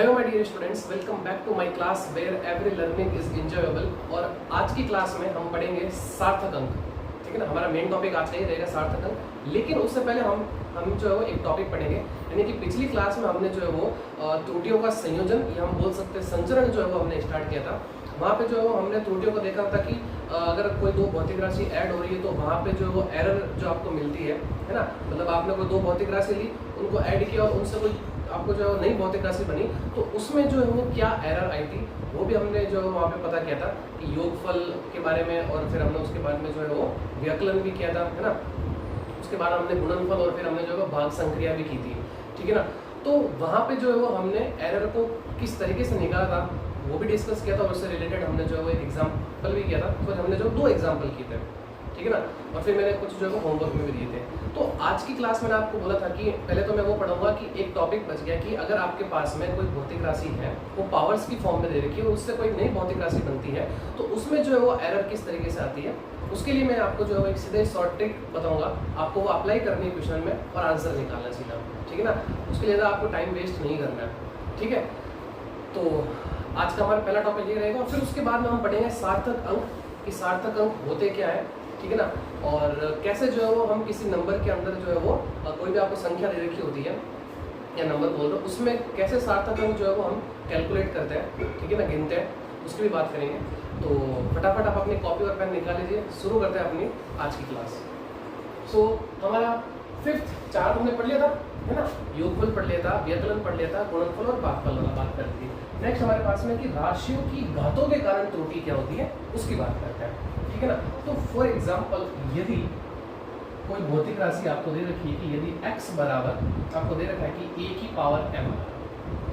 Hello my dear students, welcome back to my class where every learning is enjoyable. और आज की class में हम पढ़ेंगे सार्थक अंक। ठीक है ना, हमारा मेन टॉपिक आज का ही रहेगा सार्थक अंक। लेकिन उससे पहले हम जो है वो एक टॉपिक पढ़ेंगे, यानी कि पिछली क्लास में हमने जो है वो त्रुटियों का संयोजन या हम बोल सकते हैं संचरण जो है वो हमने स्टार्ट किया था। वहाँ पे जो है वो हमने त्रुटियों को देखा था कि अगर कोई दो भौतिक राशि ऐड हो रही है तो वहाँ पे जो है वो एरर जो आपको मिलती है ना, मतलब आपने कोई दो भौतिक राशि ली, उनको ऐड किया और उनसे कोई आपको जो है नई भौतिक राशि बनी, तो उसमें जो है वो क्या एरर आई थी वो भी हमने जो है वहाँ पे पता किया था कि योगफल के बारे में, और फिर हमने उसके बाद में जो है वो व्यकलन भी किया था, है ना। उसके बाद हमने गुणनफल और फिर हमने जो है भाग संक्रिया भी की थी। ठीक है ना, तो वहाँ पे जो है वो हमने एरर को किस तरीके से निकाला था वो भी डिस्कस किया था, और उससे रिलेटेड हमने जो है वो एक एग्जाम्पल भी किया था। तो हमने जो दो एग्जाम्पल किए थे, ठीक है ना, और फिर मैंने कुछ जो है वो होमवर्क में भी दिए थे। तो आज की क्लास में आपको बोला था कि पहले तो मैं वो पढ़ूंगा कि एक टॉपिक बच गया कि अगर आपके पास में कोई भौतिक राशि है, वो पावर्स की फॉर्म में दे रखी है, उससे कोई नई भौतिक राशि बनती है, तो उसमें जो है वो एरर किस तरीके से आती है, उसके लिए मैं आपको जो है एक सीधे शॉर्ट ट्रिक बताऊंगा। आपको वो अप्लाई करनी है क्वेश्चन में और आंसर निकालना सीधा, ठीक है ना। उसके लिए आपको टाइम वेस्ट नहीं करना है, ठीक है। तो आज का हमारा पहला टॉपिक ये रहेगा, और फिर उसके बाद में हम पढ़ेंगे सार्थक अंक कि सार्थक अंक होते क्या है, ठीक है ना, और कैसे जो है वो हम किसी नंबर के अंदर जो है वो कोई भी आपको संख्या दे रखी होती है या नंबर बोल रहे हो, उसमें कैसे सार्थक अंक जो है वो हम कैलकुलेट करते हैं, ठीक है ना, गिनते हैं, उसकी भी बात करेंगे। तो फटाफट आप अपनी कॉपी और पेन निकाल लीजिए, शुरू करते हैं अपनी आज की क्लास। सो हमारा फिफ्थ चार्ट हमने पढ़ लिया था, है ना, योगफल पढ़ लिया था, व्यकलन पढ़ लिया था, गुणनफल और भागफल वाला बात कर ली। नेक्स्ट हमारे पास में कि राशियों की घातों के कारण त्रुटि क्या होती है उसकी बात करते हैं, ठीक है ना। तो फॉर एग्जाम्पल यदि कोई भौतिक राशि आपको दे रखी है कि यदि x बराबर आपको दे रखा है कि a की पावर m,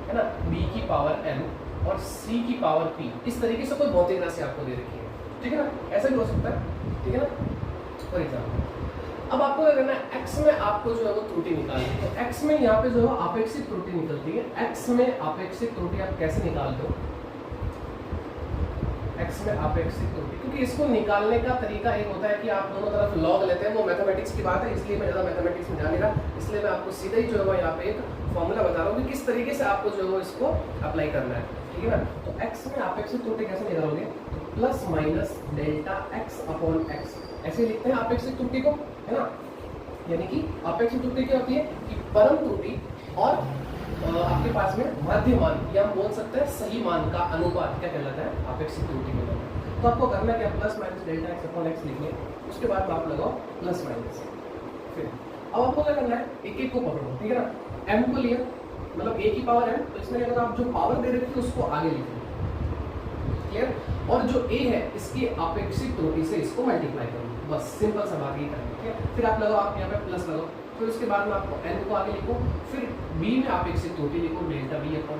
है ना, b की पावर n और c की पावर p, इस तरीके से कोई भौतिक राशि आपको दे रखी है, ठीक है ना, ऐसा भी हो सकता है, ठीक है ना। फॉर एग्जाम्पल अब आपको क्या करना है, x में आपको जो है वो त्रुटि निकालनी है। तो x में यहाँ पे जो है आपेक्षिक त्रुटि निकलती है। x में आपेक्षिक त्रुटि आप कैसे निकालते हो, x में आपेक्षिक त्रुटि, क्योंकि इसको निकालने का तरीका एक होता है कि आप दोनों तरफ लॉग लेते हैं, वो मैथमेटिक्स की बात है, इसलिए मैं ज़्यादा मैथमेटिक्स में जा नहीं रहा, इसलिए मैं आपको सीधा ही जो है वो यहाँ पे एक फॉर्मूला बता रहा हूँ कि किस तरीके से आपको जो है वो इसको अप्लाई करना है, ठीक है ना। तो x में आपेक्षिक त्रुटि कैसे निकालोगे, तो plus minus delta x upon x ऐसे लिखते हैं आपेक्षिक त्रुटि को, है ना। यानी कि आपेक्षिक त्रुटि क्या होती है कि परम त्रुटि और आपके पास में मध्य मान या हम बोल सकते हैं सही मान का अनुपात क्या कहलाता है, आपेक्षिक त्रुटि में। तो आपको करना क्या, plus minus delta x upon x लिखिए, उसके बाद आप लगाओ प्लस माइनस। फिर अब आपको क्या करना है, एक एक को पकड़ो, ठीक है ना। m को लिया मतलब a की पावर m, तो इसमें अगर आप जो पावर दे रखी है उसको आगे लिखो, क्लियर। और जो a है इसकी आपेक्षिक त्रुटि से इसको मल्टीप्लाई करो, बस सिंपल सा बात ये करनी, ठीक है। फिर आप लगाओ, आप यहाँ पे प्लस लगाओ, फिर उसके बाद में आपको n को आगे लिखो, फिर b में आपेक्षिक त्रुटि लिखो डेल्टा b अपॉन,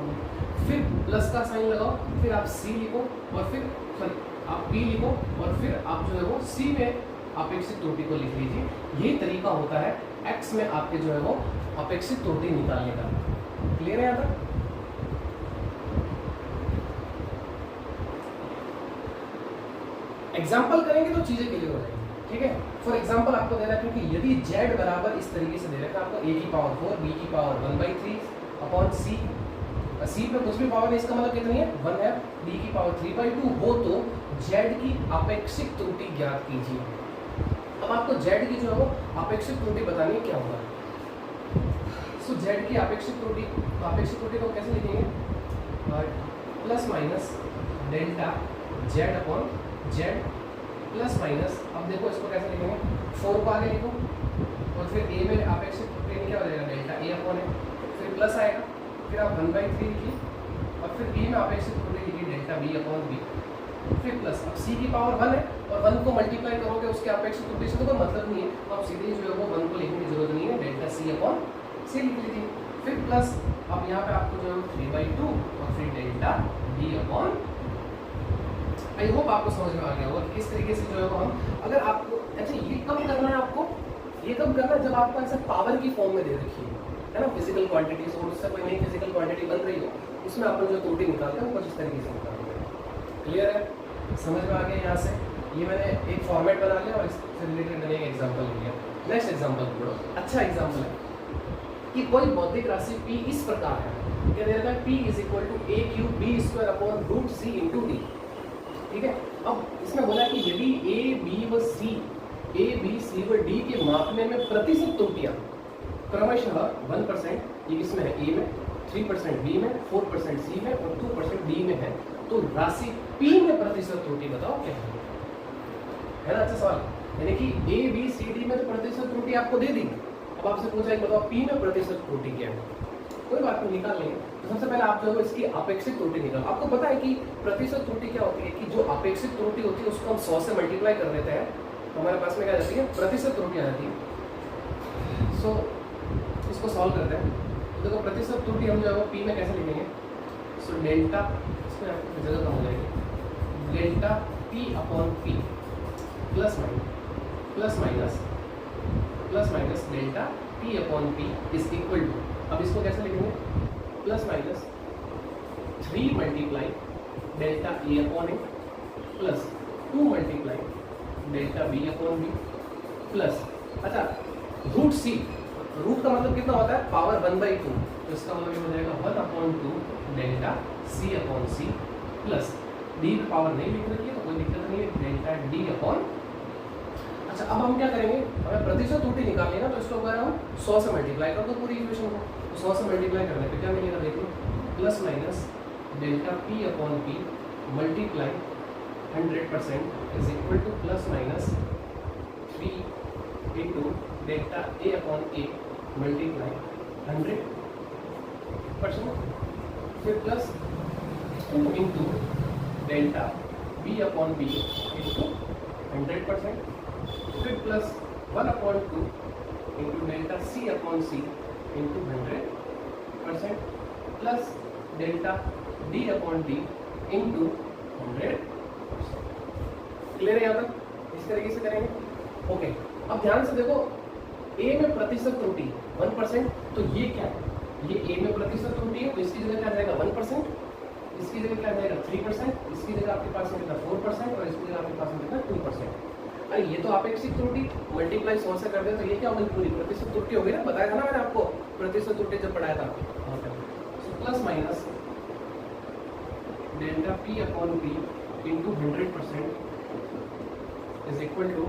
फिर प्लस का साइन लगाओ, फिर आप c लिखो, और फिर सॉरी आप b लिखो, और फिर आप जो है वो c में आपेक्षिक त्रुटि को लिख लीजिए। यही तरीका होता है x में आपके जो है वो आपेक्षिक त्रुटि निकालने का। क्लियर है यहाँ तक? एग्जाम्पल करेंगे तो चीजें क्लियर हो जाएंगी, ठीक है। फॉर एग्जाम्पल आपको दे रहा है क्योंकि यदि z बराबर इस तरीके से दे रखा है आपको a की पावर 4, b की पावर 1/3 अपॉन c पे कुछ भी पावर नहीं, इसका मतलब कितनी है 1 है, d की पावर 3/2 हो, तो z की आपेक्षिक त्रुटि ज्ञात कीजिए। अब आपको z की जो है वो आपेक्षिक त्रुटि बतानी है, क्या होगा। सो z की आपेक्षिक त्रुटि को कैसे लिखेंगे, plus minus delta z upon z plus minus, अब देखो इसको कैसे लिखेंगे, 4 को आगे लिखो, और फिर a में आपेक्षिक त्रुटि क्या हो जाएगा डेल्टा a अपॉन है, फिर प्लस आएगा, फिर आप 1/3 लिखिए, और फिर b में आपेक्षिक त्रुटि लिखिए डेल्टा b अपॉन b, फिर प्लस। अब c की पावर 1 है और 1 को मल्टीप्लाई करोगे उसके आपेक्षिक त्रुटि से तो कोई मतलब नहीं है, तो आप सीधे जो है वो 1 को लिखने की जरूरत नहीं है, डेल्टा c अपॉन c लिख लीजिए, फिर प्लस। अब यहाँ पे आपको जो है 3/2 और फिर delta b upon. I hope आपको समझ में आ गया होगा किस तरीके से जो है वो हम, अगर आपको अच्छा ये कब करना है, आपको ये कब करना है जब आपको ऐसा पावर की फॉर्म में दे रखी है ना, फिजिकल क्वांटिटीज, और उससे कोई नई फिजिकल क्वांटिटी बन रही हो, उसमें अपन जो त्रुटि निकालते हैं वो कुछ इस तरीके से निकालते। क्लियर है, समझ में आ गया। यहाँ से ये मैंने एक फॉर्मेट बना लिया और इससे रिलेटेड मैंने एक एग्जाम्पल लिया। नेक्स्ट एग्जाम्पल पढ़ो, अच्छा एग्जाम्पल है कि कोई भौतिक राशि p इस प्रकार है, क्या दे रखा है, p is equal to a cube b square upon root c into d। ठीक है, अब इसमें बोला कि यदि a b व c व d के मापने में प्रतिशत त्रुटियां क्रमशः 1% ये किसमें है, a में, 3% b में, 4% c में और 2% d में है, तो राशि p में प्रतिशत त्रुटि बताओ क्या है ना। अच्छा सवाल, यानी कि a b c d में तो प्रतिशत त्रुटि आपको दे दी, अब आपसे पूछा है बताओ p में प्रतिशत त्रुटि क्या है। कोई बात नहीं, निकाल लेंगे। तो सबसे पहले आप जो है इसकी अपेक्षित त्रुटि निकाल। आपको पता है कि प्रतिशत त्रुटि क्या होती है, कि जो अपेक्षित त्रुटि होती है उसको हम 100 से मल्टीप्लाई कर देते हैं, तो हमारे पास में क्या जाती है, प्रतिशत त्रुटि आ जाती है। सो इसको सॉल्व करते हैं। तो देखो प्रतिशत त्रुटि हम जो है p में कैसे लिखेंगे, सो डेल्टा, इसमें आपको जगह कम हो जाएगी, delta p upon p plus minus delta p upon p is equal to, अब इसको कैसे लिखेंगे, plus minus 3 multiply delta a upon a plus 2 multiply delta b upon b plus, अच्छा रूट c, रूट का मतलब कितना होता है, पावर 1/2, तो इसका मतलब ये हो जाएगा 1/2 delta c upon c plus d की पावर नहीं लिख रखी है तो कोई दिक्कत नहीं है, डेल्टा d अपॉन। अच्छा अब हम क्या करेंगे, हमें प्रतिशत त्रुटि निकालनी है ना, तो इसको अगर हम 100 से मल्टीप्लाई कर दो पूरी इक्वेशन को, तो 100 से मल्टीप्लाई करने पे क्या मिलेगा, देखो plus minus delta p upon p multiply 100% is equal two plus minus 3 into delta a upon a multiply 100%, फिर plus 2 into delta b upon b into 100%, फिर plus 1/2 into delta c upon c into 100% plus delta d upon d into 100%। Clear है यहाँ तक, इस तरीके से करेंगे। Okay, अब ध्यान से देखो, a में प्रतिशत त्रुटि 1%, तो ये क्या है, ये a में प्रतिशत त्रुटि है, तो इसकी जगह क्या जाएगा 1%, इसकी जगह क्या जाएगा 3%, इसकी जगह आपके पास में कितना 4% और इसकी जगह आपके पास में कितना 2%। अरे ये तो अपेक्षित त्रुटि मल्टीप्लाई 100 से कर दे तो ये क्या होगी, पूरी प्रतिशत त्रुटि होगी ना, बताया था ना मैंने आपको प्रतिशत त्रुटि जब पढ़ाया था। Plus minus delta p upon p into 100% is equal two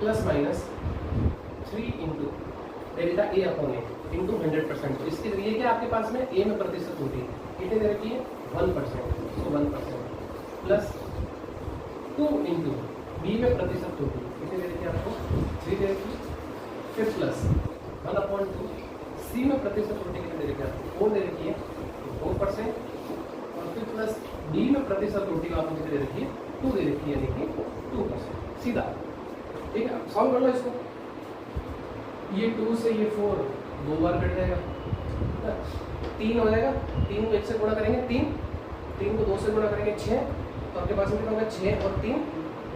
plus minus 3 into delta a upon a into 100%। तो इसके लिए क्या आपके पास में a में प्रतिशत त्रुटि कितने दे रखी है, 1%, तो 1% प्लस 2 इंटू b में प्रतिशत त्रुटि कितने दे रखी है आपको, 3 दे रखी, फिर प्लस 1/2 c में प्रतिशत त्रुटि कितने दे रखी है आपको, 4 दे रखी है, 4%, और फिर प्लस d में प्रतिशत त्रुटि आपको कितने दे रखी है, 2 दे रखी है, यानी कि 2%। सीधा ठीक है, सॉल्व कर लो इसको। ये 2 से ये 4 2 बार कट जाएगा, 3 हो जाएगा, 3 को 1 से गुणा करेंगे 3 को 2 से गुणा करेंगे 6, तो आपके पास में कितना होगा, 6 और 3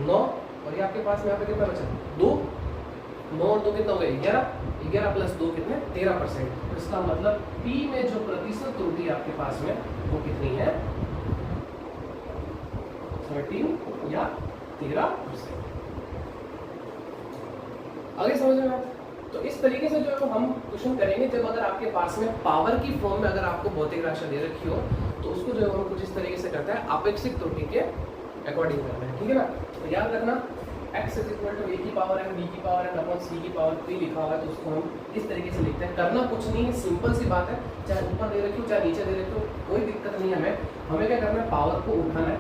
9, और ये आपके पास में यहाँ पे कितना बचा 2, 9 और 2 कितना हो गया 11 प्लस 2 कितने 13%। तो इसका मतलब p में जो प्रतिशत त्रुटि आपके पास में वो कितनी है, 13 या 13%। आगे समझ में आया? तो इस तरीके से जो हम क्वेश्चन करेंगे, जब अगर आपके पास में पावर की फॉर्म में अगर आपको भौतिक राशि दे रखी हो, तो उसको जो हम कुछ इस तरीके से करते हैं, अपेक्षित त्रुटि के अकॉर्डिंग करना है, ठीक है ना। तो याद रखना x is equal to a की पावर n, b की पावर n अपॉन c की पावर p लिखा हुआ है, तो उसको हम इस तरीके से लिखते हैं। करना कुछ नहीं है, सिंपल सी बात है, चाहे ऊपर दे रखी हो चाहे नीचे दे रखी हो, कोई दिक्कत नहीं है। हमें क्या करना है, पावर को उठाना है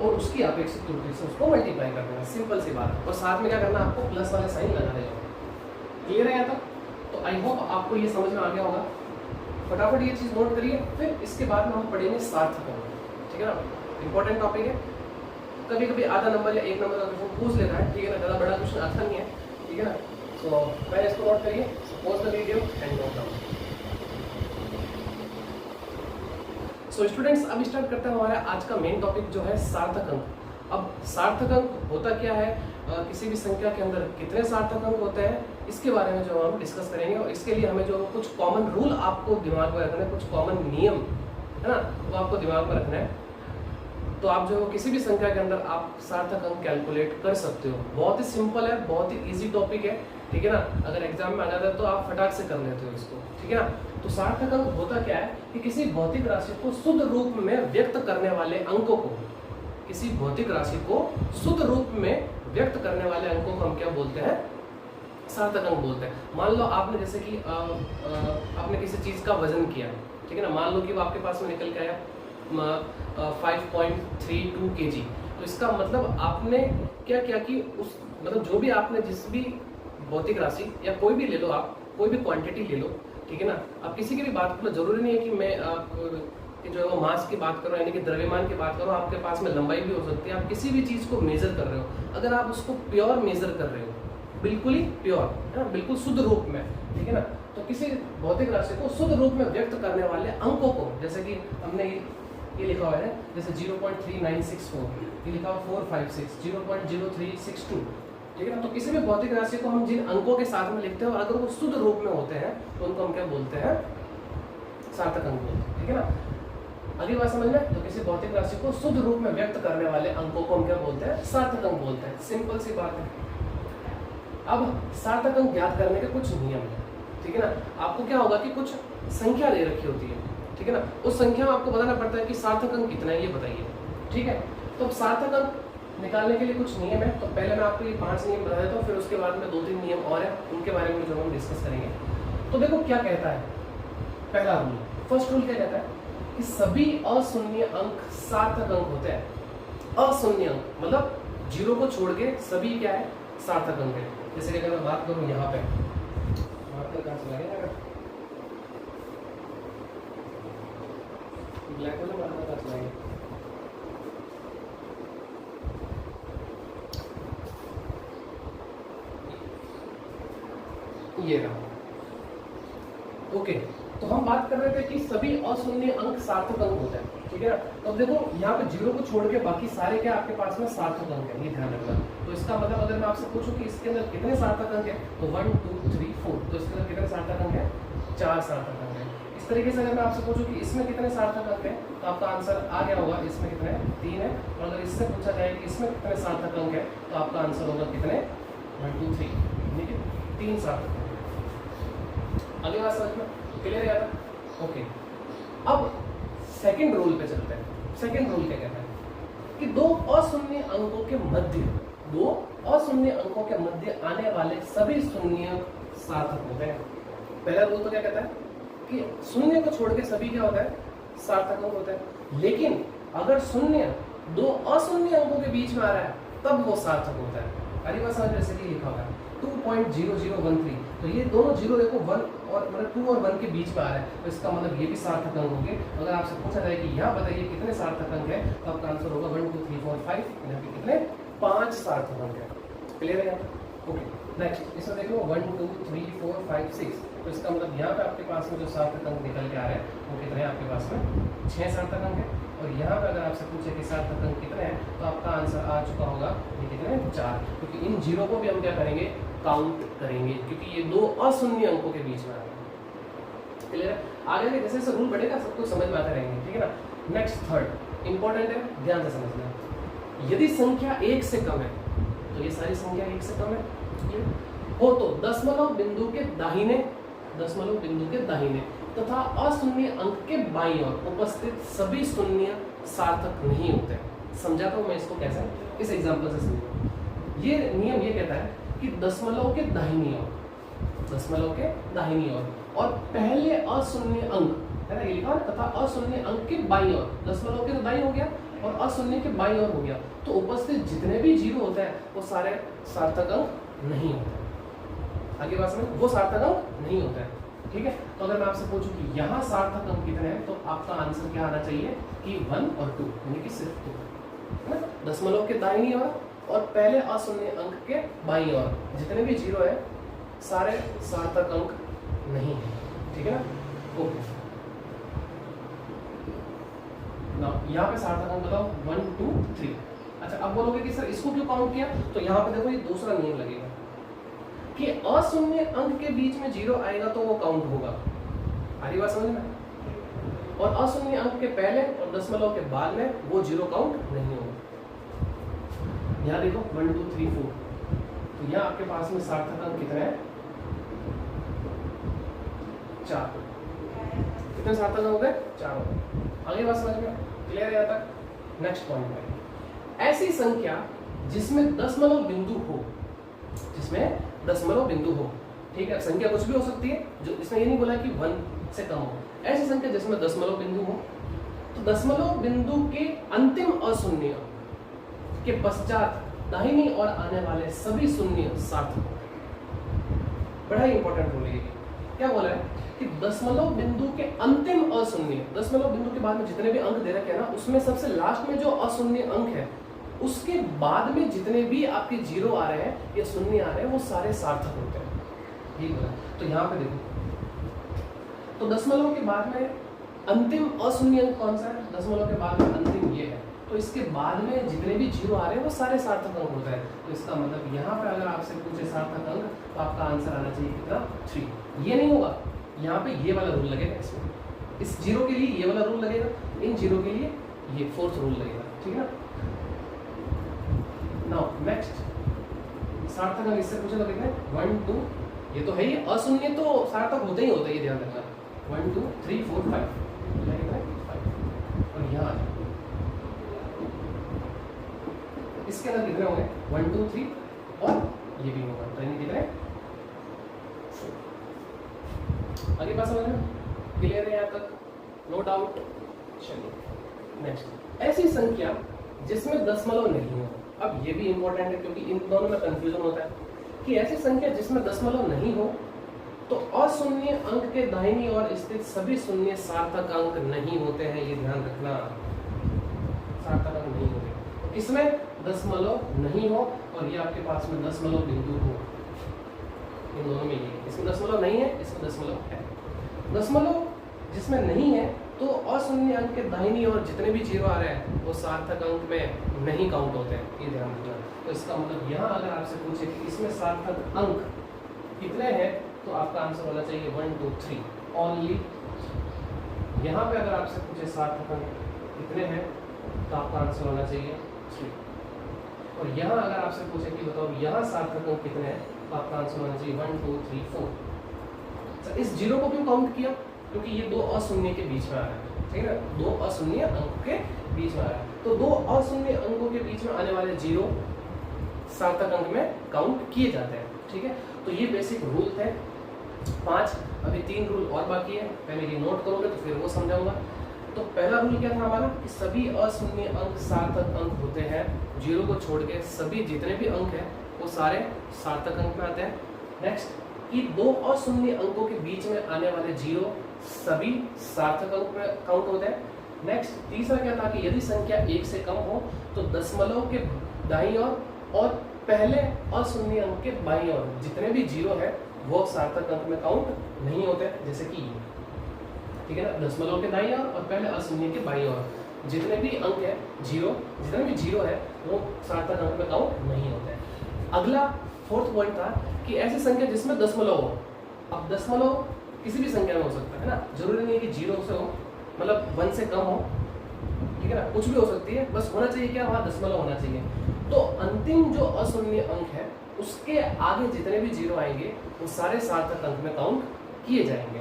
और उसकी अपेक्षित त्रुटि से उसको मल्टीप्लाई कर देना, सिंपल सी बात है। और साथ में क्या करना है, आपको प्लस वाला साइन लगा देना। क्लियर है यहाँ तक? तो आई होप आपको ये समझ में आ गया होगा। फटाफट ये चीज़ नोट करिए, फिर इसके बाद में हम पढ़ेंगे सार्थक अंक, ठीक है ना। इंपॉर्टेंट टॉपिक है, कभी कभी आधा नंबर या 1 नंबर का क्वेश्चन पूछ लेता है, ठीक है ना, ज़्यादा बड़ा क्वेश्चन आता नहीं है, ठीक है ना। सो पहले इसको नोट करिए, pause the video and note down. So students, अब स्टार्ट करते हैं हमारा आज का मेन टॉपिक जो है सार्थक अंक। अब सार्थक अंक होता क्या है, किसी भी संख्या के अंदर कितने सार्थक अंक होते हैं, इसके बारे में जो हम डिस्कस करेंगे। और इसके लिए हमें जो कुछ कॉमन रूल आपको दिमाग में रखना है, कुछ कॉमन नियम है ना, वो आपको दिमाग में रखना है। तो आप जो किसी भी संख्या के अंदर आप सार्थक अंक कैलकुलेट कर सकते हो। बहुत ही सिंपल है, बहुत ही इजी टॉपिक है, ठीक है ना। अगर एग्जाम में आ जाता है तो आप फटाक से कर लेते हो इसको, ठीक है ना। तो सार्थक अंक होता क्या है कि किसी भौतिक राशि को शुद्ध रूप में व्यक्त करने वाले अंकों को, किसी भौतिक राशि को शुद्ध रूप में व्यक्त करने वाले अंकों को हम क्या बोलते हैं, सार्थक अंक बोलते हैं। मान लो आपने जैसे कि आपने किसी चीज का वजन किया, ठीक है ना। मान लो कि वो आपके पास में निकल के आया 5.32 kg। तो इसका मतलब आपने क्या किया कि उस मतलब जो भी आपने जिस भी भौतिक राशि या कोई भी ले लो, आप कोई भी क्वांटिटी ले लो, ठीक है ना। आप किसी की भी बात करो, जरूरी नहीं है कि मैं कि जो है वो मास की बात करो यानी कि द्रव्यमान की बात करो, आपके पास में लंबाई भी हो सकती है। आप किसी भी चीज को मेजर कर रहे हो, अगर आप उसको प्योर मेजर कर रहे हो, बिल्कुल ही प्योर है ना, बिल्कुल शुद्ध रूप में, ठीक है ना। तो किसी भौतिक राशि को शुद्ध रूप में व्यक्त करने वाले अंकों को, जैसे कि हमने ये लिखा हुआ है, जैसे 0.3964, ये लिखा हुआ 456, 0.0362, ठीक है ना। तो किसी भी भौतिक राशि को हम जिन अंकों के साथ में लिखते हैं और अगर वो शुद्ध रूप में होते हैं तो उनको हम क्या बोलते हैं, सार्थक अंक बोलते हैं, ठीक है ना। अगली बात समझ में, तो किसी भौतिक राशि को शुद्ध रूप में व्यक्त करने वाले अंकों को हम क्या बोलते हैं, सार्थक अंक बोलते हैं। सिंपल सी बात है। अब सार्थक अंक ज्ञात करने के कुछ नियम है, ठीक है ना। आपको क्या होगा कि कुछ संख्या दे रखी होती है, ठीक है ना। उस संख्या में आपको बताना पड़ता है कि सार्थक अंक कितना है, ये बताइए, ठीक है। तो सार्थक अंक निकालने के लिए कुछ नियम है। तो पहले मैं आपको ये 5 नियम बता देता हूँ, फिर उसके बाद में 2-3 नियम और है, उनके बारे में जो हम डिस्कस करेंगे। तो देखो क्या कहता है पहला रूल, फर्स्ट रूल क्या कहता है कि सभी अशून्य अंक सार्थक अंक होते हैं। अशून्य अंक मतलब 0 को छोड़ के सभी क्या है, सार्थक अंक है। जैसे कि अगर मैं बात करूं यहाँ पे, कहाँ चला गया, ब्लैक होल में कहाँ चला गया, ये रहा, ओके। तो हम बात कर रहे थे कि सभी अशून्य अंक सार्थक अंक होते हैं, ठीक है ना। तो अब देखो यहाँ पे 0 को छोड़ के बाकी सारे क्या आपके पास में सार्थक अंक है, ये ध्यान रखना। तो इसका मतलब अगर मैं आपसे पूछूं कि इसके अंदर कितने सार्थक अंक है, तो 1 2 3 4, तो इसके अंदर कितने सार्थक अंक है, 4 सार्थक अंक है। इस तरीके से अगर मैं आपसे पूछूं कि इसमें कितने सार्थक अंक है, तो आपका आंसर आ गया होगा इसमें कितने, 3 है। और अगर इससे पूछा जाए कि इसमें कितने सार्थक अंक है, तो आपका आंसर होगा कितने, 1 2 3, ठीक है, 3 सार्थक। अगली बात समझ में क्लियर है, ओके। अब सेकंड रूल पे चलते हैं। सेकंड रूल क्या कहता है कि दो अशून्य अंकों के मध्य आने वाले सभी शून्य सार्थक होते हैं। पहला रूल तो क्या कहता है कि शून्य को छोड़ के सभी क्या होता है, सार्थक अंक होता है। लेकिन अगर शून्य दो अशून्य अंकों के बीच में आ रहा है तब वो सार्थक होता है। अगली बात समझ, जैसे कि लिखा हुआ है 2.0013, तो ये दोनों जीरो देखो 1 और मतलब 2 और 1 के बीच में आ रहा है, तो इसका मतलब ये भी सार्थक अंक होंगे। अगर आपसे पूछा जाए कि यहाँ बताइए कितने सार्थक अंक है, तो आपका आंसर होगा 1 2 3 4 5, यहाँ पे कितने, 5 सार्थक अंक है। क्लियर है, ओके। नेक्स्ट इसमें देख लो 1 2 3 4 5 6, तो इसका मतलब यहाँ पे आपके पास में जो सार्थक अंक निकल के आ रहे हैं वो कितने हैं, आपके पास में 6 सार्थक अंक है। और यहाँ पे अगर आपसे पूछे कि सार्थक अंक कितने हैं, तो आपका आंसर आ चुका होगा ये कितने, 4, क्योंकि इन जीरो को भी हम क्या करेंगे, काउंट करेंगे, क्योंकि ये दो अशून्य अंकों के बीच में आ रहे हैं। क्लियर है। आगे जैसे जैसे रूल बढ़ेगा सब कुछ समझ में आते रहेंगे, ठीक है ना। नेक्स्ट थर्ड इंपॉर्टेंट है, ध्यान से समझना। यदि संख्या 1 से कम है, तो ये सारी संख्या 1 से कम है हो, तो दशमलव बिंदु के दाहिने तथा अशून्य अंक के बाईं ओर उपस्थित सभी शून्य सार्थक नहीं होते। समझाता हूं मैं इसको कैसे, इस एग्जांपल से समझो। ये नियम ये कहता है कि दशमलव के दाहिनी ओर और पहले अशून्य अंक है ना, ये लिखा है, तथा अशून्य अंक के बाईं ओर, दशमलव के तो दाईं हो गया और अशून्य के बाईं ओर हो गया, तो उपस्थित जितने भी जीरो होते हैं वो सारे सार्थक अंक नहीं होते। आगे बात समझ, वो सार्थक अंक नहीं होता है, ठीक है। तो अगर मैं आपसे पूछूं कि यहाँ सार्थक अंक कितने हैं, तो आपका आंसर क्या आना चाहिए कि 1 और 2, यानी कि सिर्फ 2, है ना। दशमलव के दाहिनी ओर और पहले अशून्य अंक के बाईं ओर जितने भी जीरो है सारे सार्थक अंक नहीं है, ठीक है ना, ओके। ना यहाँ पे सार्थक अंक बताओ 1 2 3। अच्छा, अब बोलोगे कि सर इसको क्यों काउंट किया, तो यहाँ पे देखो ये दूसरा नियम लगेगा कि अशून्य अंक के बीच में जीरो आएगा तो वो काउंट होगा। आरी बात समझ में, और अशून्य अंक के पहले और दशमलव के बाद में वो जीरो काउंट नहीं होगा। यहाँ देखो 1 2 3 4, तो यहाँ आपके पास में सार्थक अंक कितने हैं? 4। कितने सार्थक अंक हो गए? 4 हो गए। आगे बात समझ में क्लियर है यहाँ तक? नेक्स्ट पॉइंट में, ऐसी संख्या जिसमें दशमलव बिंदु हो, जिसमें दशमलव बिंदु हो, ठीक है, संख्या कुछ भी हो सकती है, जो इसने ये नहीं बोला कि 1 से कम हो, ऐसी संख्या जिसमें दशमलव बिंदु हो, तो दशमलव बिंदु के अंतिम अशून्य के पश्चात दाहिनी ओर आने वाले सभी शून्य सार्थक होते हैं। बड़ा ही इंपॉर्टेंट रूल है। क्या बोला है कि दशमलव बिंदु के अंतिम अशून्य, दशमलव बिंदु के बाद में जितने भी अंक दे रखे हैं ना, उसमें सबसे लास्ट में जो अशून्य अंक है, उसके बाद में जितने भी आपके 0 आ रहे हैं या शून्य आ रहे हैं, वो सारे सार्थक होते हैं। ठीक है, तो यहाँ पे देखो, तो दशमलव के बाद में अंतिम अशून्य अंक कौन सा है? दशमलव के बाद में अंतिम ये है, तो इसके बाद में जितने भी 0 आ रहे हैं वो सारे सार्थक अंक होता है। तो इसका मतलब यहाँ पे अगर आपसे पूछे सार्थक अंक, तो आपका आंसर आना चाहिए कितना? 3। ये नहीं होगा, यहाँ पे ये वाला रूल लगेगा, इसमें इस 0 के लिए ये वाला रूल लगेगा, इन 0 के लिए ये 4th रूल लगेगा। ठीक है ना? नाउ नेक्स्ट, सार्थक अंक इससे पूछे तो कितने? 1 2, ये तो है ही, अशून्य तो सार्थक होते ही होते हैं, ये ध्यान रखना। 1 2 3 4 5, 5 और यहाँ आ जाओ, इसके अंदर कितने होंगे? 1 2 3 और ये भी होगा, तो इन्हें कितने? 4। आगे बात समझ में क्लियर है यहाँ तक? No doubt. चलिए नेक्स्ट, ऐसी संख्या जिसमें दशमलव नहीं हो। अब ये भी इंपॉर्टेंट है क्योंकि इन दोनों में कंफ्यूजन होता है कि ऐसी संख्या जिसमें दशमलव नहीं हो, तो अशून्य अंक के दाहिनी ओर स्थित सभी शून्य सार्थक अंक नहीं होते हैं, ये ध्यान रखना। सार्थक अंक नहीं होते, इसमें दशमलव नहीं हो और ये आपके पास में दशमलव बिंदु हो, इन दोनों में ये, इसमें दशमलव नहीं है, इसमें दशमलव है। दशमलव जिसमें नहीं है, तो अशून्य अंक के दाहिनी ओर जितने भी 0 आ रहे हैं वो सार्थक अंक में नहीं काउंट होते हैं, ये ध्यान रखना। तो इसका मतलब यहाँ अगर आपसे पूछे कि इसमें सार्थक अंक कितने हैं, तो आपका आंसर होना चाहिए 1 2 3 ओनली। यहाँ पे अगर आपसे पूछे सार्थक अंक कितने हैं, तो आपका आंसर होना चाहिए 3। और यहाँ अगर आपसे पूछे कि बताओ यहाँ सार्थक अंक कितने हैं, तो आपका आंसर होना चाहिए 1 2 3 4। इस 0 को क्यों काउंट किया? क्योंकि ये 2 अशून्य के बीच में आ रहा है, ठीक है ना, 2 अशून्य अंक के बीच में आ रहा है, तो 2 अशून्य अंकों के बीच में आने वाले 0 सार्थक अंक में काउंट किए जाते हैं। ठीक है, तो ये बेसिक रूल थे 5। अभी 3 रूल और बाकी है, पहले ये नोट करोगे तो फिर वो समझाऊंगा। तो पहला रूल क्या था हमारा कि सभी अशून्य अंक सार्थक अंक होते हैं, 0 को छोड़ के सभी जितने भी अंक हैं वो सारे सार्थक अंक में आते हैं। नेक्स्ट, कि 2 अशून्य अंकों के बीच में आने वाले 0 सभी सार्थक अंक में काउंट होते हैं। नेक्स्ट, तीसरा क्या था कि यदि संख्या 1 से कम हो तो दशमलव के दाईं ओर और पहले अशून्य अंक के बाईं ओर जितने भी 0 है वो सार्थक अंक में काउंट नहीं होते, जैसे कि ये, ठीक है ना, दशमलव के दाईं ओर और पहले अशून्य के बाईं ओर जितने भी अंक है 0, जितने भी 0 है वो सार्थक अंक में काउंट नहीं होते। अगला 4th पॉइंट था कि ऐसी संख्या जिसमें दशमलव हो। अब दशमलव किसी भी संख्या में हो सकता है ना, जरूरी नहीं है कि 0 से हो, मतलब 1 से कम हो, ठीक है ना, कुछ भी हो सकती है, बस होना चाहिए क्या, वहाँ दशमलव होना चाहिए। तो अंतिम जो अशून्य अंक है उसके आगे जितने भी 0 आएंगे वो सारे सार्थक अंक में काउंट किए जाएंगे।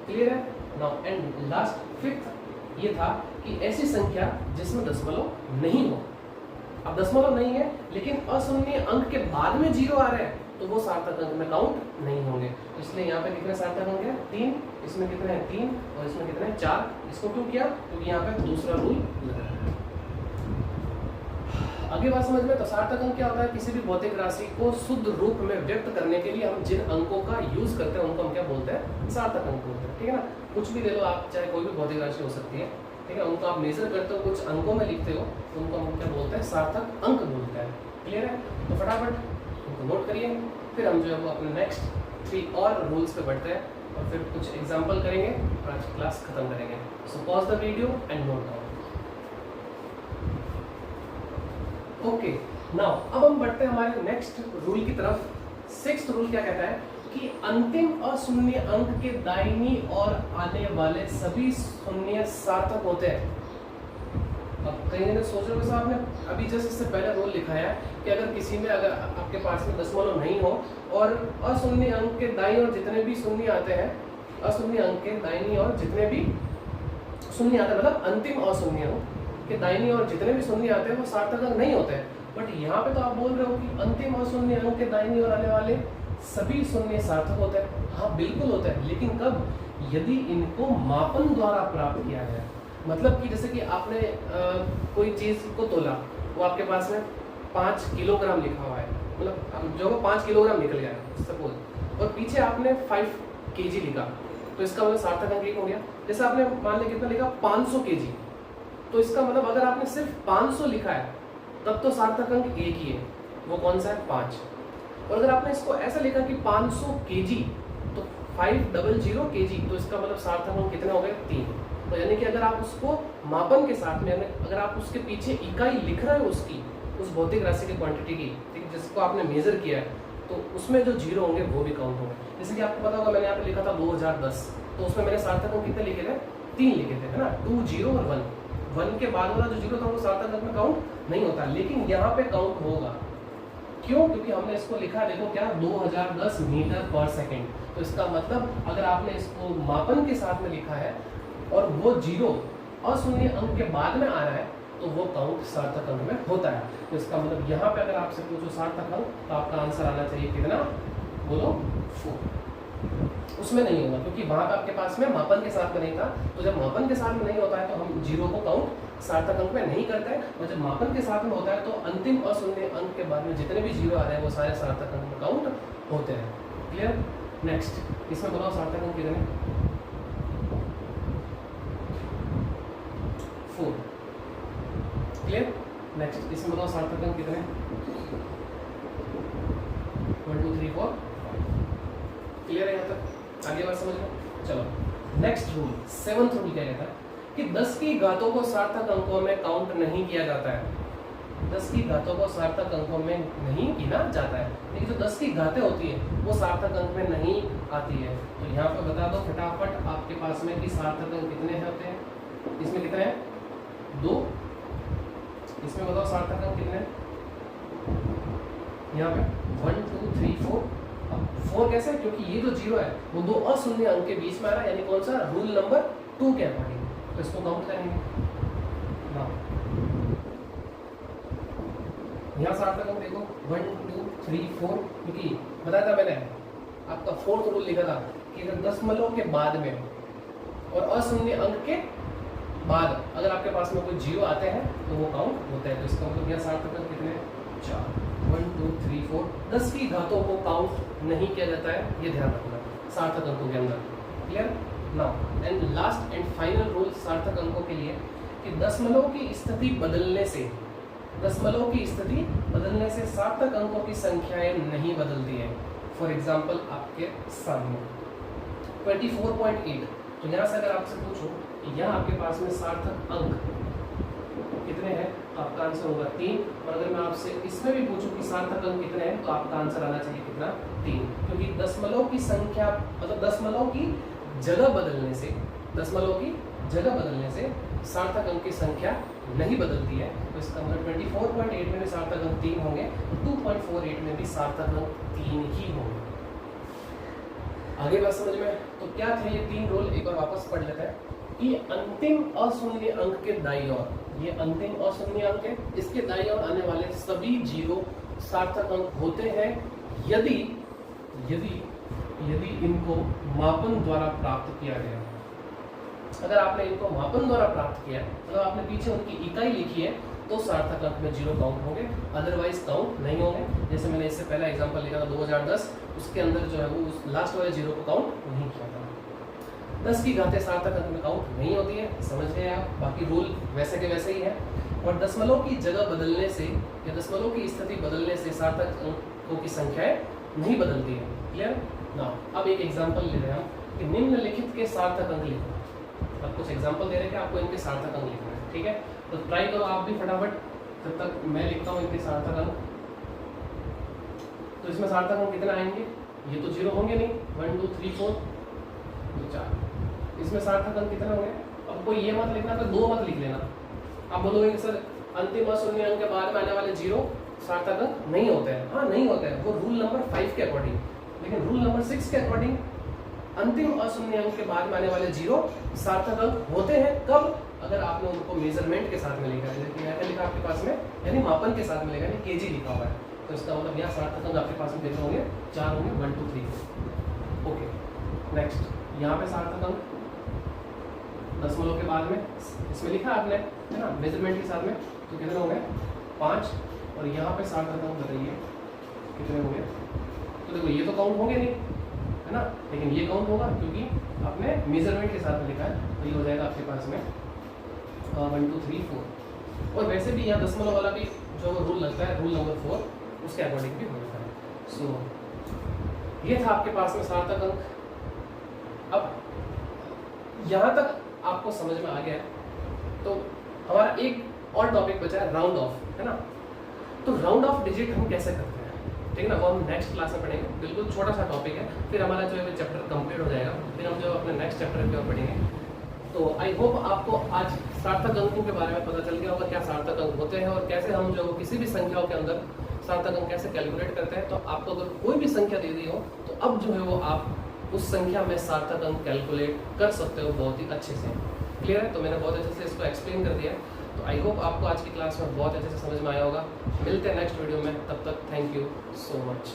क्लियर है? नाउ एंड लास्ट 5th ये था कि ऐसी संख्या जिसमें दशमलव नहीं हो। अब दशमलव नहीं है लेकिन अशून्य अंक के बाद में 0 आ रहे हैं तो वो सार्थक अंक में काउंट नहीं होंगे। इसलिए यहाँ पे कितने सार्थक अंक है? 3, इसमें कितने हैं? 3 और इसमें कितने हैं? 4। इसको क्यों किया? क्योंकि यहाँ पे दूसरा रूल लगा है। आगे बात समझ में, तो सार्थक अंक क्या होता है? किसी भी भौतिक राशि को शुद्ध रूप में व्यक्त करने के लिए हम जिन अंकों का यूज करते हैं उनको हम क्या बोलते हैं? सार्थक अंक बोलते हैं। ठीक है ना, कुछ भी ले लो आप, चाहे कोई भी भौतिक राशि हो सकती है, ठीक है, उनको आप मेजर करते हो, कुछ अंकों में लिखते हो, तो उनको हम क्या बोलते हैं? सार्थक अंक बोलते हैं। क्लियर है? तो फटाफट उनको नोट करिए, फिर हम जो है वो अपने नेक्स्ट 3 और रूल्स पे बढ़ते हैं और फिर कुछ एग्जाम्पल करेंगे और आज क्लास खत्म करेंगे। So pause the video and note down. Okay, now अब हम बढ़ते हैं हमारे नेक्स्ट रूल की तरफ। 6th रूल क्या कहता है कि अंतिम अशून्य अंक के दाहिनी ओर आने वाले सभी शून्य सार्थक होते हैं। अब कई जने सोच रहे हो सर आपने अभी जस्ट इससे पहले रोल लिखाया है कि अगर किसी में अगर आपके पास में दशमलव नहीं हो और अशून्य अंक के दाईं ओर जितने भी शून्य आते हैं, अशून्य अंक के दाईनी ओर जितने भी शून्य आते हैं, मतलब अंतिम अशून्य अंक के दाईनी ओर जितने भी शून्य आते हैं वो सार्थक अंक नहीं होते हैं। बट यहाँ पे तो आप बोल रहे हो कि अंतिम अशून्य अंक के दाईनी ओर आने वाले सभी शून्य सार्थक होते हैं। हाँ बिल्कुल होता है, लेकिन कब? यदि इनको मापन द्वारा प्राप्त किया गया। मतलब कि जैसे कि आपने कोई चीज को तोला, वो आपके पास में 5 किलोग्राम लिखा हुआ है, मतलब जो 5 किलोग्राम निकल गया सपोज, और पीछे आपने 5 केजी लिखा, तो इसका मतलब सार्थक अंक एक हो गया। जैसे आपने मान लिया कितना लिखा 500 केजी, तो इसका मतलब अगर आपने सिर्फ 500 लिखा है तब तो सार्थक अंक एक ही है, वो कौन सा है? 5। और अगर आपने इसको ऐसा लिखा कि 500 केजी तो 500 केजी, तो इसका मतलब सार्थक अंक कितने हो गए? 3। तो यानी कि अगर आप उसको मापन के साथ में अगर आप उसके पीछे इकाई लिख रहे हो उसकी, उस भौतिक राशि की क्वांटिटी की, ठीक है, जिसको आपने मेजर किया है, तो उसमें जो जीरो होंगे वो भी काउंट होंगे। जैसे कि आपको पता होगा मैंने यहाँ पे लिखा था 2010, तो उसमें मैंने सार्थक अंक कितने लिखे थे? 3 लिखे थे, है ना, 2 0 और 1। 1 के बाद वाला जो जीरो था वो सार्थक अंक में काउंट नहीं होता, लेकिन यहाँ पे काउंट होगा। क्यों? क्योंकि हमने इसको लिखा है, देखो क्या, 2010 मीटर पर सेकेंड। तो इसका मतलब अगर आपने इसको मापन के साथ में लिखा है और वो जीरो अशून्य अंक के बाद में आ रहा है, तो वो काउंट सार्थक अंक में होता है। तो इसका मतलब यहाँ पे अगर आपसे पूछो सार्थक अंक, तो आपका आंसर आना चाहिए कितना? बोलो 4। उसमें नहीं होगा क्योंकि वहां पे आपके पास में मापन के साथ में नहीं था। तो जब मापन के साथ में नहीं होता है तो हम जीरो को काउंट सार्थक अंक में नहीं करते हैं, और जब मापन के साथ में होता है तो अंतिम अशून्य अंक के बाद में जितने भी जीरो आ रहे हैं वो सारे सार्थक अंक में काउंट होते हैं। क्लियर? नेक्स्ट, इसमें बताओ सार्थक अंक कितने? 4। क्लियर? नेक्स्ट, इसमें बताओ सार्थक अंक कितने? 1 2 3 4 क्लियर है यहाँ तक? आगे बात समझ लो। चलो नेक्स्ट रूल, 7th रूल क्या कहता है कि 10 की घातों को सार्थक अंकों में काउंट नहीं किया जाता है। 10 की घातों को सार्थक अंकों में नहीं गिना जाता है, लेकिन जो 10 की घातें होती है वो सार्थक अंक में नहीं आती है। तो यहाँ पे बता दो फटाफट आपके पास में कि सार्थक अंक कितने होते हैं? इसमें कितने हैं? 2। इसमें बताओ सार्थक अंक कितने हैं? यहाँ पे 1 2 3 4। 4 कैसे? क्योंकि ये जो जीरो है वो 2 अशून्य अंक के बीच में आ रहा है, यानी कौन सा? रूल नंबर 2 के अकॉर्डिंग। तो इसको काउंट करेंगे। हाँ, यहाँ सार्थक अंक देखो 1 2 3 4, क्योंकि बताया था मैंने आपका 4th रूल लिखा था कि अगर दशमलव के बाद में और अशून्य अंक के बाद अगर आपके पास में कोई जीरो आते हैं तो वो काउंट होता है। तो इसका मतलब यहाँ सार्थक अंक कितने? 4। 1 2 3 4। 10 की घातों को काउंट नहीं किया जाता है, ये ध्यान रखना सार्थक अंकों के अंदर। Clear? Now and last and final rule सार्थक अंकों के लिए कि दशमलव की स्थिति बदलने से, दशमलव की स्थिति बदलने से सार्थक अंकों की संख्याएं नहीं बदलती है। फॉर एग्जाम्पल आपके सामने 24.8, तो यहाँ से अगर आपसे पूछो यहाँ आपके पास में सार्थक अंक कितने हैं, तो आपका आंसर होगा 3। और अगर मैं आपसे इसमें भी पूछूं कि सार्थक अंक कितने हैं, तो आपका आंसर आना चाहिए कितना? 3। क्योंकि दशमलव की संख्या, मतलब दशमलव की जगह बदलने से, दशमलव की जगह बदलने से सार्थक अंक की संख्या नहीं बदलती है। तो इसका मतलब 24.8 में भी सार्थक अंक 3 होंगे, तो 2.48 में भी सार्थक अंक 3 ही होंगे। आगे बात समझ में? तो क्या थे ये 3 रूल? एक बार वापस पढ़ लेते हैं कि अंतिम अशून्य अंक के दाईं ओर, ये अंतिम अशून्य अंक है, इसके दाईं ओर आने वाले सभी जीरो सार्थक अंक होते हैं यदि यदि यदि इनको मापन द्वारा प्राप्त किया गया। अगर आपने इनको मापन द्वारा प्राप्त किया, अगर आपने पीछे उनकी इकाई लिखी है, तो सार्थक अंक में जीरो काउंट होंगे, अदरवाइज काउंट नहीं होंगे। जैसे मैंने इससे पहला एग्जांपल लिखा था 2010, उसके अंदर जो है वो उस लास्ट वाले जीरो को काउंट नहीं किया था। 10 की घातें सार्थक अंक में काउंट नहीं होती है, समझ गए आप? बाकी रूल वैसे के वैसे ही है। और दशमलव की जगह बदलने से या दशमलव की स्थिति बदलने से सार्थक अंकों की संख्याएं नहीं बदलती है। क्लियर? ना अब एक एग्जांपल ले रहे हैं हम कि निम्नलिखित के सार्थक अंक लिखो। अब कुछ एग्जांपल दे रहे हैं कि आपको इनके सार्थक अंक लिखना है, ठीक है? तो ट्राई करो आप भी फटाफट, जब तक मैं लिखता हूँ इनके सार्थक अंक। तो इसमें सार्थक अंक कितना आएंगे? ये तो जीरो होंगे नहीं, 1 2 3 4 4। इसमें सार्थक अंक कितना होंगे? अब कोई ये मत लिखना तो 2 मत लिख लेना, आप बोलोगे कि सर अंतिम अशून्य अंक के बाद में आने वाले 0 सार्थक अंक नहीं होते हैं। हाँ नहीं होते हैं, वो रूल नंबर 5 के अकॉर्डिंग। लेकिन रूल नंबर 6 के अकॉर्डिंग अंतिम अशून्य अंक के बाद में आने वाले 0 सार्थक अंक होते हैं। कब? अगर आपने उनको मेजरमेंट के साथ में लिखा है, जैसे यहाँ लिखा आपके पास में, यानी मापन के साथ में लिखा है, केजी लिखा हुआ है, तो इसका मतलब यहाँ सार्थक अंक आपके पास में कितने होंगे? 4 होंगे, 1 2 3। ओके नेक्स्ट, यहाँ पे सार्थक अंक दशमलव के बाद में इसमें लिखा आपने, है ना, मेजरमेंट के साथ में, तो कितने होंगे? 5। और यहाँ पे सार्थक अंक बताइए कितने होंगे? तो देखो ये तो काउंट होंगे नहीं, है ना, लेकिन ये काउंट होगा क्योंकि आपने मेजरमेंट के साथ में लिखा है, तो ये हो जाएगा आपके पास में 1 2 3 4। और वैसे भी यहाँ दशमलव वाला भी जो रूल लगता है, रूल नंबर 4, उसके अकॉर्डिंग भी हो जाता है। सो ये था आपके पास में सार्थक अंक। अब यहाँ तक आपको समझ में आ गया है, तो हमारा एक और टॉपिक बचा है राउंड ऑफ, है ना। तो राउंड ऑफ डिजिट हम कैसे करते हैं, ठीक है ना, वो हम नेक्स्ट क्लास में पढ़ेंगे। बिल्कुल छोटा सा टॉपिक है, फिर हमारा जो है चैप्टर कंप्लीट हो जाएगा, फिर हम जो अपने नेक्स्ट चैप्टर की ओर पढ़ेंगे। तो आई होप आपको आज सार्थक अंकों के बारे में पता चल गया होगा, क्या सार्थक अंक होते हैं और कैसे हम जो किसी भी संख्याओं के अंदर सार्थक अंक कैसे कैलकुलेट करते हैं। तो आपको अगर कोई भी संख्या दे दी हो, तो अब जो है वो आप उस संख्या में सार्थक अंक कैलकुलेट कर सकते हो बहुत ही अच्छे से। क्लियर है? तो मैंने बहुत अच्छे से इसको एक्सप्लेन कर दिया। तो आई होप आपको आज की क्लास में बहुत अच्छे से समझ में आया होगा। मिलते हैं नेक्स्ट वीडियो में, तब तक थैंक यू सो मच।